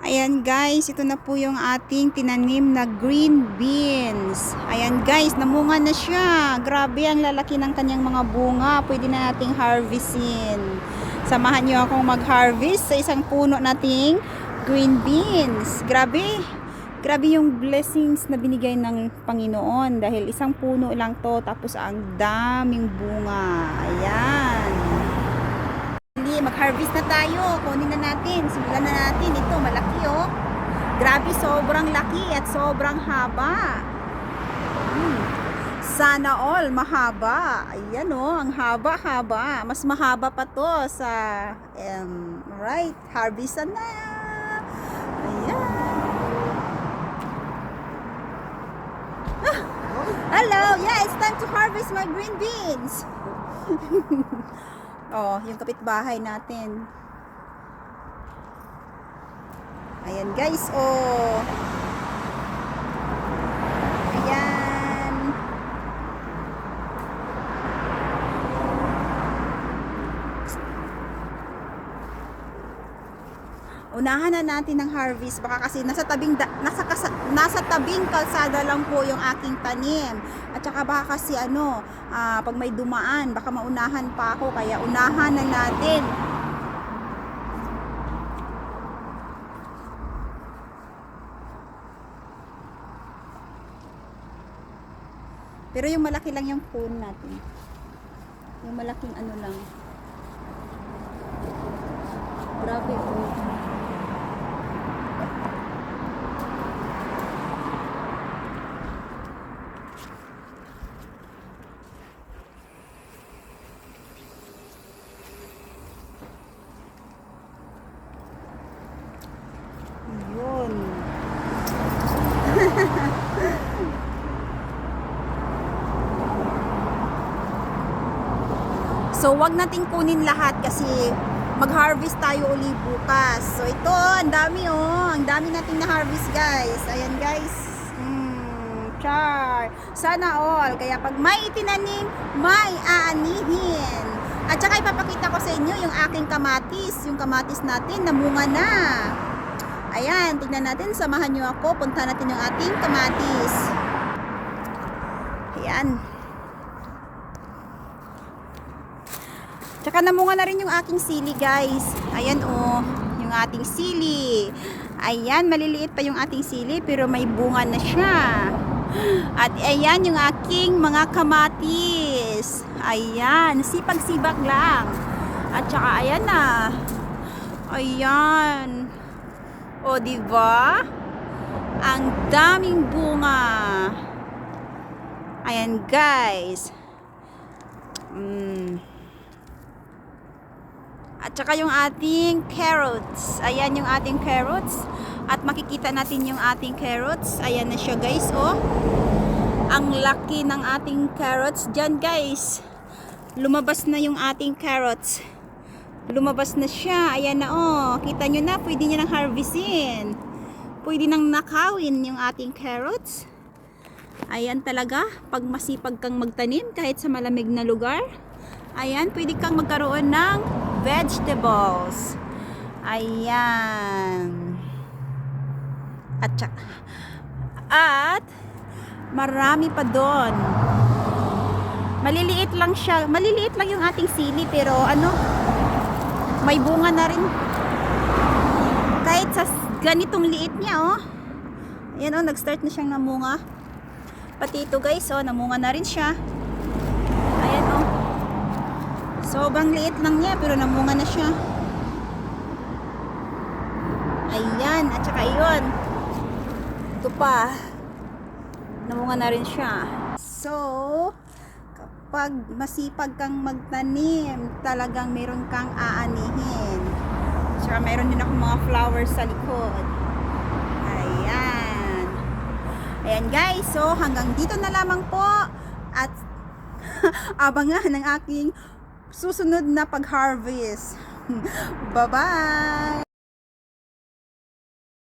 Ayan guys, ito na po yung ating tinanim na green beans. Ayan guys, namunga na siya. Grabe ang lalaki ng kanyang mga bunga. Pwede na nating harvestin. Samahan niyo akong mag-harvest sa isang puno nating green beans. Grabe. Grabe yung blessings na binigay ng Panginoon. Dahil isang puno lang to, tapos ang daming bunga. Ayan. Mag-harvest na tayo. Kunin na natin. Simulan na natin. Ito, malaki oh. Grabe, sobrang laki at sobrang haba. Sana all mahaba. Ayan oh, ang haba-haba. Mas mahaba pa to sa right, harvest na. Ayan. Hello, yeah, it's time to harvest my green beans. Oh, yung kapitbahay natin. Ayan guys, oh. Ayan. Unahan na natin ng harvest baka kasi nasa tabing kalsada lang po yung aking tanim. At saka baka kasi pag may dumaan baka maunahan pa ako, kaya unahan na natin. Pero yung malaki lang yung phone natin. Yung malaking lang. Grabe oh. Yun. So, wag nating kunin lahat kasi mag-harvest tayo uli bukas. So, ito, ang dami oh. Ang dami nating na-harvest guys. Ayan guys. Char. Sana all. Kaya pag may itinanim, may aanihin. At saka ipapakita ko sa inyo yung aking kamatis. Yung kamatis natin, namunga na. Ayan, tignan natin. Samahan nyo ako. Punta natin yung ating kamatis. Ayan. Tsaka namunga na rin yung aking sili guys. Ayan oh, yung ating sili. Ayan, maliliit pa yung ating sili pero may bunga na siya. At ayan yung aking mga kamatis. Ayan, sipag-sibak lang. At tsaka ayan na. Ayan. O diba? Ang daming bunga. Ayan guys. At saka yung ating carrots. Ayan yung ating carrots. At makikita natin yung ating carrots. Ayan na siya guys oh. Ang laki ng ating carrots. Diyan guys. Lumabas na yung ating carrots. Lumabas na siya. Ayan na oh. Kita nyo na. Pwede nyo nang harvestin. Pwede nang nakawin yung ating carrots. Ayan talaga. Pag masipag kang magtanim kahit sa malamig na lugar. Ayan. Pwede kang magkaroon ng vegetables. Ayan. At marami pa doon. Maliliit lang siya. Maliliit lang yung ating sili pero may bunga na rin. Kahit sa ganitong liit niya oh. Ayan oh, nag-start na siyang namunga. Pati ito guys oh, namunga na rin siya. Ayan oh. Sobrang liit lang niya pero namunga na siya. Ayan, at saka yun. Ito pa. Namunga na rin siya. So, kapag masipag kang magtanim, talagang meron kang aanihin. Saka meron din ako mga flowers sa likod. Ayan. Ayan guys, so hanggang dito na lamang po. At abangan ng aking susunod na pag-harvest. Bye-bye!